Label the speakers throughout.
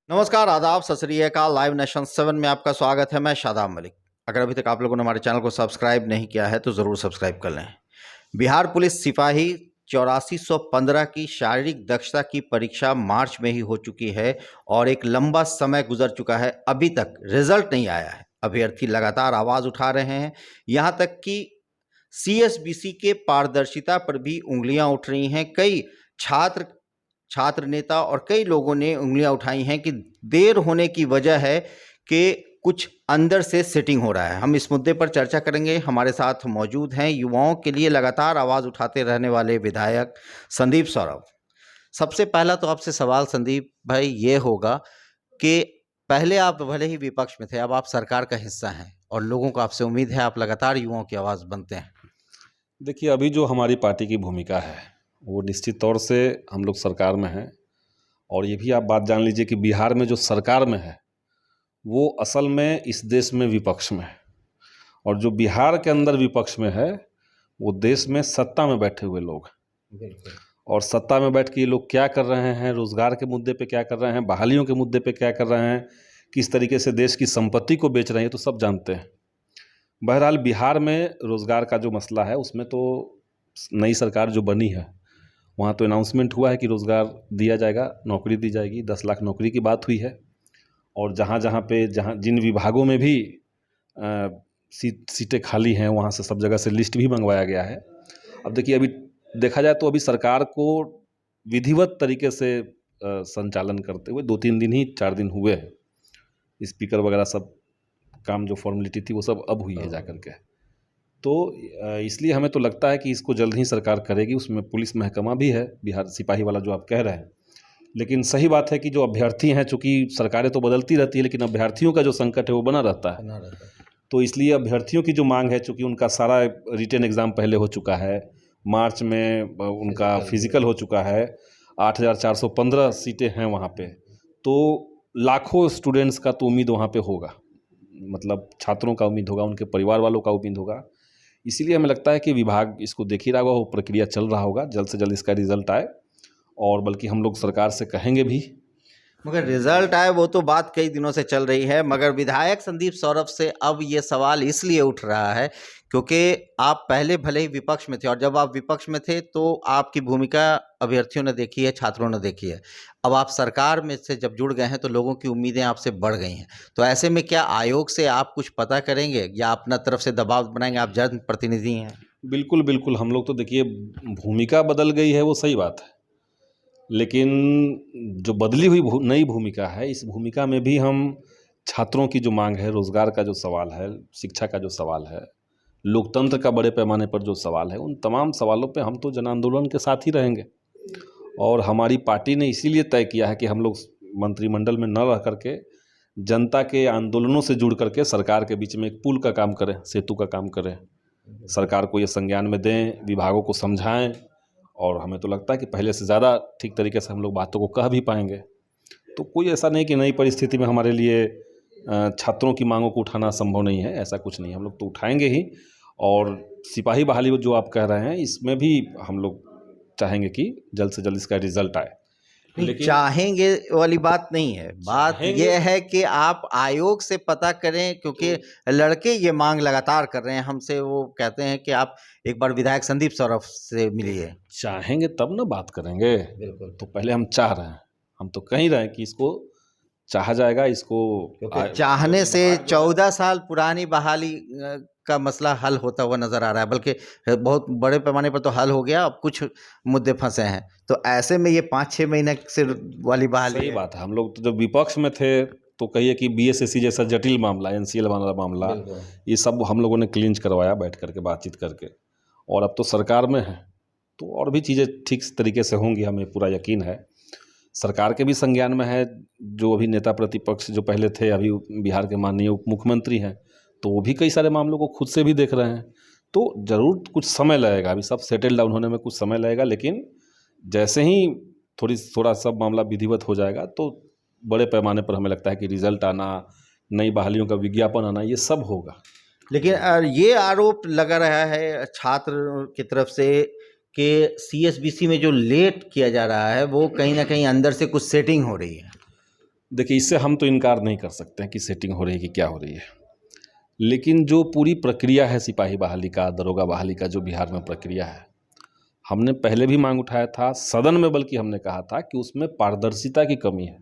Speaker 1: नमस्कार, आदाब, सत श्री अकाल। लाइव नेशन 7 में आपका स्वागत है। मैं शादाब मलिक। अगर अभी तक आप लोगों ने हमारे चैनल को सब्सक्राइब नहीं किया है तो ज़रूर सब्सक्राइब कर लें। बिहार पुलिस सिपाही 8415 की शारीरिक दक्षता की परीक्षा मार्च में ही हो चुकी है और एक लंबा समय गुजर चुका है। अभी तक रिजल्ट नहीं आया है। अभ्यर्थी लगातार आवाज़ उठा रहे हैं। यहाँ तक कि सीएसबीसी के पारदर्शिता पर भी उंगलियां उठ रही हैं। कई छात्र नेता और कई लोगों ने उंगलियां उठाई हैं कि देर होने की वजह है कि कुछ अंदर से सेटिंग हो रहा है। हम इस मुद्दे पर चर्चा करेंगे। हमारे साथ मौजूद हैं युवाओं के लिए लगातार आवाज़ उठाते रहने वाले विधायक संदीप सौरभ। सबसे पहला तो आपसे सवाल संदीप भाई ये होगा कि पहले आप भले ही विपक्ष में थे, अब आप सरकार का हिस्सा हैं और लोगों को आपसे उम्मीद है आप लगातार युवाओं की आवाज़ बनते हैं।
Speaker 2: देखिए, अभी जो हमारी पार्टी की भूमिका है वो निश्चित तौर से हम लोग सरकार में हैं। और ये भी आप बात जान लीजिए कि बिहार में जो सरकार में है वो असल में इस देश में विपक्ष में है, और जो बिहार के अंदर विपक्ष में है वो देश में सत्ता में बैठे हुए लोग हैं।
Speaker 1: बिल्कुल।
Speaker 2: और सत्ता में बैठ के ये लोग क्या कर रहे हैं, रोजगार के मुद्दे पे क्या कर रहे हैं, बहालियों के मुद्दे पे क्या कर रहे हैं, किस तरीके से देश की संपत्ति को बेच रहे हैं, तो सब जानते हैं। बहरहाल बिहार में रोजगार का जो मसला है उसमें तो नई सरकार जो बनी है वहाँ तो अनाउंसमेंट हुआ है कि रोज़गार दिया जाएगा, नौकरी दी जाएगी, 10 लाख नौकरी की बात हुई है। और जहाँ जिन विभागों में भी सीटें खाली हैं वहाँ से सब जगह से लिस्ट भी मंगवाया गया है। अब देखिए, अभी देखा जाए तो अभी सरकार को विधिवत तरीके से संचालन करते हुए 2-3 दिन ही 4 दिन हुए हैं। स्पीकर वगैरह सब काम जो फॉर्मेलिटी थी वो सब अब हुई है जा कर के। तो इसलिए हमें तो लगता है कि इसको जल्द ही सरकार करेगी। उसमें पुलिस महकमा भी है, बिहार सिपाही वाला जो आप कह रहे हैं। लेकिन सही बात है कि जो अभ्यर्थी हैं, चूँकि सरकारें तो बदलती रहती है लेकिन अभ्यर्थियों का जो संकट है वो बना रहता है। तो इसलिए अभ्यर्थियों की जो मांग है, चूँकि उनका सारा रिटन एग्ज़ाम पहले हो चुका है, मार्च में उनका फिजिकल हो चुका है, 8415 सीटें हैं वहाँ पे, तो लाखों स्टूडेंट्स का तो उम्मीद वहाँ पे होगा, मतलब छात्रों का उम्मीद होगा, उनके परिवार वालों का उम्मीद होगा। इसीलिए हमें लगता है कि विभाग इसको देख ही रहा होगा, वो प्रक्रिया चल रहा होगा, जल्द से जल्द इसका रिजल्ट आए। और बल्कि हम लोग सरकार से कहेंगे भी।
Speaker 1: मगर रिजल्ट आए वो तो बात कई दिनों से चल रही है, मगर विधायक संदीप सौरभ से अब ये सवाल इसलिए उठ रहा है क्योंकि आप पहले भले ही विपक्ष में थे और जब आप विपक्ष में थे तो आपकी भूमिका अभ्यर्थियों ने देखी है, छात्रों ने देखी है। अब आप सरकार में से जब जुड़ गए हैं तो लोगों की उम्मीदें आपसे बढ़ गई हैं। तो ऐसे में क्या आयोग से आप कुछ पता करेंगे या अपना तरफ से दबाव बनाएंगे? आप जनप्रतिनिधि हैं।
Speaker 2: बिल्कुल बिल्कुल, हम लोग तो देखिए, भूमिका बदल गई है वो सही बात है, लेकिन जो बदली हुई नई भूमिका है, इस भूमिका में भी हम छात्रों की जो मांग है, रोज़गार का जो सवाल है, शिक्षा का जो सवाल है, लोकतंत्र का बड़े पैमाने पर जो सवाल है, उन तमाम सवालों पे हम तो जन आंदोलन के साथ ही रहेंगे। और हमारी पार्टी ने इसीलिए तय किया है कि हम लोग मंत्रिमंडल में न रह करके जनता के आंदोलनों से जुड़ करके सरकार के बीच में एक पुल का काम करें, सेतु का काम करें, सरकार को ये संज्ञान में दें, विभागों को समझाएं। और हमें तो लगता है कि पहले से ज़्यादा ठीक तरीके से हम लोग बातों को कह भी पाएंगे। तो कोई ऐसा नहीं कि नई परिस्थिति में हमारे लिए छात्रों की मांगों को उठाना संभव नहीं है, ऐसा कुछ नहीं है, हम लोग तो उठाएंगे ही। और सिपाही बहाली जो आप कह रहे हैं, इसमें भी हम लोग चाहेंगे कि जल्द से जल्द इसका रिजल्ट आए।
Speaker 1: लेकिन चाहेंगे वाली बात नहीं है, बात यह है कि आप आयोग से पता करें, क्योंकि लड़के ये मांग लगातार कर रहे हैं हमसे। वो कहते हैं कि आप एक बार विधायक संदीप सौरभ से मिलिए।
Speaker 2: चाहेंगे तब ना बात करेंगे।
Speaker 1: बिल्कुल।
Speaker 2: तो पहले हम चाह रहे हैं, हम तो कह ही रहे हैं कि इसको चाहा जाएगा। इसको
Speaker 1: चाहने से 14 साल पुरानी बहाली का मसला हल होता हुआ नजर आ रहा है, बल्कि बहुत बड़े पैमाने पर तो हल हो गया, अब कुछ मुद्दे फंसे हैं। तो ऐसे में ये 5-6 महीने से वाली बहाली
Speaker 2: सही बात है। हम लोग तो जब विपक्ष में थे तो कहिए कि बीएसएससी जैसा जटिल मामला, एनसीएल वाला मामला, ये सब हम लोगों ने क्लिंच करवाया बैठ करके, बातचीत करके। और अब तो सरकार में है तो और भी चीज़ें ठीक तरीके से होंगी, हमें पूरा यकीन है। सरकार के भी संज्ञान में है। जो अभी नेता प्रतिपक्ष जो पहले थे, अभी बिहार के माननीय उप मुख्यमंत्री हैं, तो वो भी कई सारे मामलों को खुद से भी देख रहे हैं। तो ज़रूर कुछ समय लगेगा, अभी सब सेटल डाउन होने में कुछ समय लगेगा, लेकिन जैसे ही थोड़ा सब मामला विधिवत हो जाएगा तो बड़े पैमाने पर हमें लगता है कि रिजल्ट आना, नई बहालियों का विज्ञापन आना, ये सब होगा।
Speaker 1: लेकिन ये आरोप लगा रहा है छात्र की तरफ से कि सीएसबीसी में जो लेट किया जा रहा है वो कहीं ना कहीं अंदर से कुछ सेटिंग हो रही है।
Speaker 2: देखिए, इससे हम तो इनकार नहीं कर सकते हैं कि सेटिंग हो रही है कि क्या हो रही है, लेकिन जो पूरी प्रक्रिया है सिपाही बहाली का, दरोगा बहाली का, जो बिहार में प्रक्रिया है, हमने पहले भी मांग उठाया था सदन में, बल्कि हमने कहा था कि उसमें पारदर्शिता की कमी है।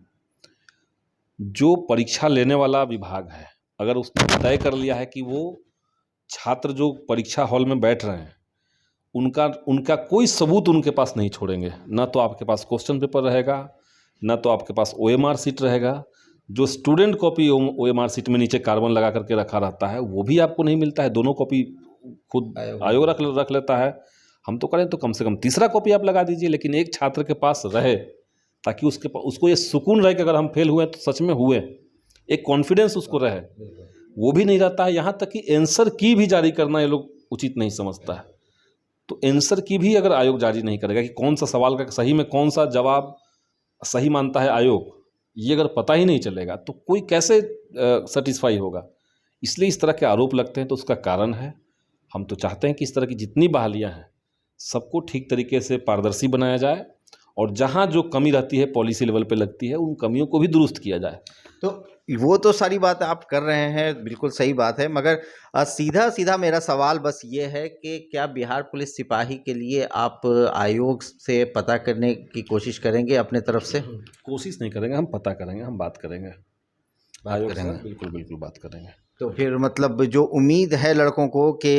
Speaker 2: जो परीक्षा लेने वाला विभाग है, अगर उसने तय कर लिया है कि वो छात्र जो परीक्षा हॉल में बैठ रहे हैं, उनका उनका कोई सबूत उनके पास नहीं छोड़ेंगे, ना तो आपके पास क्वेश्चन पेपर रहेगा, ना तो आपके पास ओएमआर सीट रहेगा। जो स्टूडेंट कॉपी ओएमआर सीट में नीचे कार्बन लगा करके रखा रहता है, वो भी आपको नहीं मिलता है। दोनों कॉपी खुद आयोग रख लेता है। हम तो करें तो कम से कम तीसरा कॉपी आप लगा दीजिए, लेकिन एक छात्र के पास रहे, ताकि उसको ये सुकून रहे कि अगर हम फेल हुए तो सच में हुए, एक कॉन्फिडेंस उसको रहे। वो भी नहीं रहता है। यहाँ तक कि आंसर की भी जारी करना ये लोग उचित नहीं समझता है। तो आंसर की भी अगर आयोग जारी नहीं करेगा कि कौन सा सवाल का सही में कौन सा जवाब सही मानता है आयोग, ये अगर पता ही नहीं चलेगा तो कोई कैसे सेटिस्फाई होगा। इसलिए इस तरह के आरोप लगते हैं, तो उसका कारण है। हम तो चाहते हैं कि इस तरह की जितनी बहालियां हैं सबको ठीक तरीके से पारदर्शी बनाया जाए, और जहां जो कमी रहती है पॉलिसी लेवल पे लगती है, उन कमियों को भी दुरुस्त किया जाए।
Speaker 1: तो वो तो सारी बात आप कर रहे हैं, बिल्कुल सही बात है, मगर सीधा सीधा मेरा सवाल बस ये है कि क्या बिहार पुलिस सिपाही के लिए आप आयोग से पता करने की कोशिश करेंगे अपने तरफ से?
Speaker 2: कोशिश नहीं करेंगे, हम पता करेंगे, हम बात करेंगे, आयोग से
Speaker 1: करेंगे।
Speaker 2: बिल्कुल बिल्कुल बात करेंगे।
Speaker 1: तो फिर मतलब जो उम्मीद है लड़कों को कि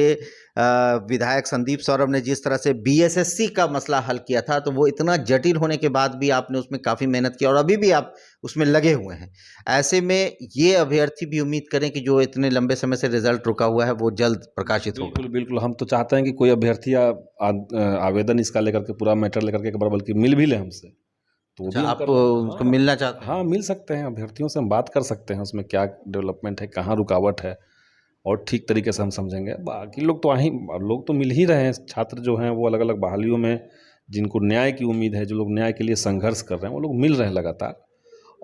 Speaker 1: विधायक संदीप सौरभ ने जिस तरह से बीएसएससी का मसला हल किया था, तो वो इतना जटिल होने के बाद भी आपने उसमें काफ़ी मेहनत की और अभी भी आप उसमें लगे हुए हैं। ऐसे में ये अभ्यर्थी भी उम्मीद करें कि जो इतने लंबे समय से रिजल्ट रुका हुआ है वो जल्द प्रकाशित होगा।
Speaker 2: बिल्कुल बिल्कुल, हम तो चाहते हैं कि कोई अभ्यर्थी आवेदन इसका लेकर के, पूरा मैटर लेकर के एक बार बल्कि मिल भी ले हमसे, तो वो
Speaker 1: अच्छा,
Speaker 2: भी हम
Speaker 1: आप
Speaker 2: कर रहे हैं।
Speaker 1: उनको मिलना चाहते हैं?
Speaker 2: हाँ, मिल सकते हैं, अभ्यर्थियों से हम बात कर सकते हैं, उसमें क्या डेवलपमेंट है, कहाँ रुकावट है, और ठीक तरीके से हम समझेंगे। बाकी लोग तो मिल ही रहे हैं। छात्र जो हैं वो अलग अलग बहालियों में, जिनको न्याय की उम्मीद है, जो लोग न्याय के लिए संघर्ष कर रहे हैं, वो लोग मिल रहे हैं लगातार।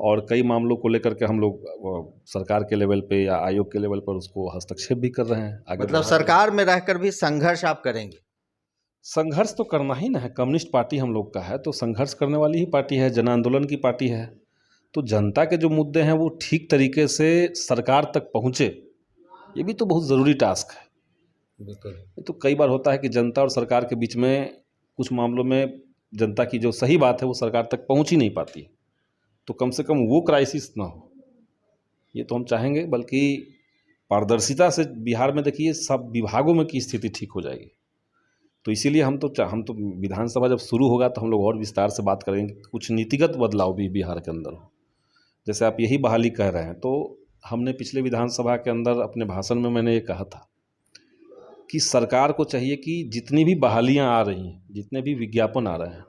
Speaker 2: और कई मामलों को लेकर के हम लोग सरकार के लेवल पे या आयोग के लेवल पर उसको हस्तक्षेप भी कर रहे हैं। आगे
Speaker 1: मतलब सरकार में रहकर भी संघर्ष आप करेंगे?
Speaker 2: संघर्ष तो करना ही ना है, कम्युनिस्ट पार्टी हम लोग का है, तो संघर्ष करने वाली ही पार्टी है, जन आंदोलन की पार्टी है। तो जनता के जो मुद्दे हैं वो ठीक तरीके से सरकार तक पहुँचे, ये भी तो बहुत ज़रूरी टास्क है।
Speaker 1: बिल्कुल।
Speaker 2: तो कई बार होता है कि जनता और सरकार के बीच में कुछ मामलों में जनता की जो सही बात है वो सरकार तक पहुंच ही नहीं पाती, तो कम से कम वो क्राइसिस ना हो, ये तो हम चाहेंगे। बल्कि पारदर्शिता से बिहार में देखिए सब विभागों में की स्थिति ठीक हो जाएगी। तो इसीलिए हम तो विधानसभा जब शुरू होगा तो हम लोग और विस्तार से बात करेंगे कि कुछ नीतिगत बदलाव भी बिहार के अंदर हो। जैसे आप यही बहाली कह रहे हैं, तो हमने पिछले विधानसभा के अंदर अपने भाषण में मैंने ये कहा था कि सरकार को चाहिए कि जितनी भी बहालियां आ रही हैं, जितने भी विज्ञापन आ रहे हैं,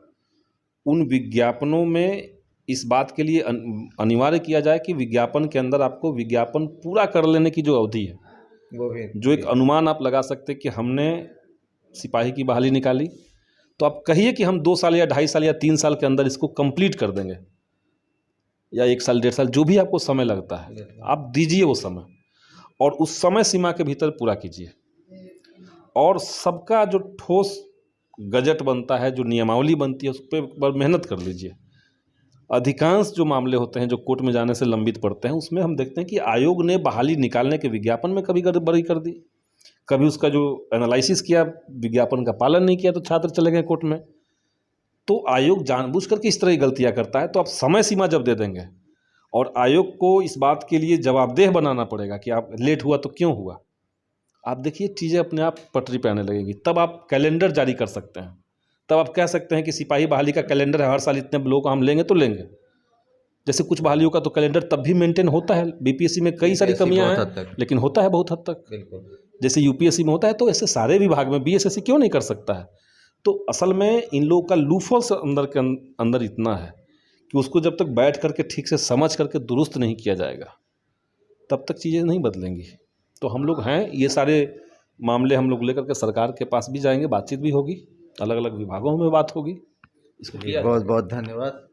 Speaker 2: उन विज्ञापनों में इस बात के लिए अनिवार्य किया जाए कि विज्ञापन के अंदर आपको विज्ञापन पूरा कर लेने की जो अवधि है,
Speaker 1: वो भी
Speaker 2: जो एक अनुमान आप लगा सकते हैं कि हमने सिपाही की बहाली निकाली, तो आप कहिए कि हम 2 साल या 2.5 साल या 3 साल के अंदर इसको कंप्लीट कर देंगे, या 1 साल 1.5 साल, जो भी आपको समय लगता है आप दीजिए वो समय, और उस समय सीमा के भीतर पूरा कीजिए। और सबका जो ठोस गजट बनता है, जो नियमावली बनती है, उस पर मेहनत कर लीजिए। अधिकांश जो मामले होते हैं जो कोर्ट में जाने से लंबित पड़ते हैं, उसमें हम देखते हैं कि आयोग ने बहाली निकालने के विज्ञापन में कभी गड़बड़ी कर दी, कभी उसका जो एनालिसिस किया विज्ञापन का पालन नहीं किया, तो छात्र चले गए कोर्ट में। तो आयोग जानबूझ करके इस तरह की गलतियां करता है। तो आप समय सीमा जब दे देंगे, और आयोग को इस बात के लिए जवाबदेह बनाना पड़ेगा कि आप लेट हुआ तो क्यों हुआ, आप देखिए चीज़ें अपने आप पटरी पे आने लगेगी। तब आप कैलेंडर जारी कर सकते हैं, तब आप कह सकते हैं कि सिपाही बहाली का कैलेंडर है, हर साल इतने लोग हम लेंगे तो लेंगे। जैसे कुछ बहालियों का तो कैलेंडर तब भी मेंटेन होता है, बीपीएससी में कई सारी कमियां हैं, लेकिन होता है बहुत हद तक।
Speaker 1: बिल्कुल।
Speaker 2: जैसे यूपीएससी में होता है, तो ऐसे सारे विभाग में बीएसएससी क्यों नहीं कर सकता है। तो असल में इन लोगों का लूफॉल्स अंदर के अंदर इतना है कि उसको जब तक बैठ करके ठीक से समझ करके दुरुस्त नहीं किया जाएगा, तब तक चीज़ें नहीं बदलेंगी। तो हम लोग हैं, ये सारे मामले हम लोग लेकर के सरकार के पास भी जाएंगे, बातचीत भी होगी, अलग अलग विभागों में बात होगी, इसको किया
Speaker 1: बहुत बहुत धन्यवाद।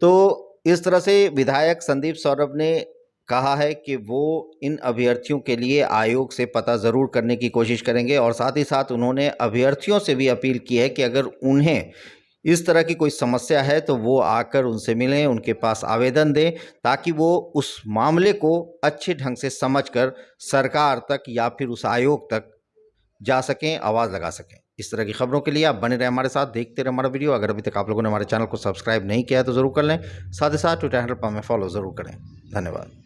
Speaker 1: तो इस तरह से विधायक संदीप सौरभ ने कहा है कि वो इन अभ्यर्थियों के लिए आयोग से पता ज़रूर करने की कोशिश करेंगे, और साथ ही साथ उन्होंने अभ्यर्थियों से भी अपील की है कि अगर उन्हें इस तरह की कोई समस्या है तो वो आकर उनसे मिलें, उनके पास आवेदन दें, ताकि वो उस मामले को अच्छे ढंग से समझकर सरकार तक या फिर उस आयोग तक जा सकें, आवाज़ लगा सकें। इस तरह की खबरों के लिए आप बने रहें हमारे साथ, देखते रहें हमारा वीडियो। अगर अभी तक आप लोगों ने हमारे चैनल को सब्सक्राइब नहीं किया है तो ज़रूर कर लें, साथ ही साथ ट्विटर हैंडल पर हमें फॉलो ज़रूर करें। धन्यवाद।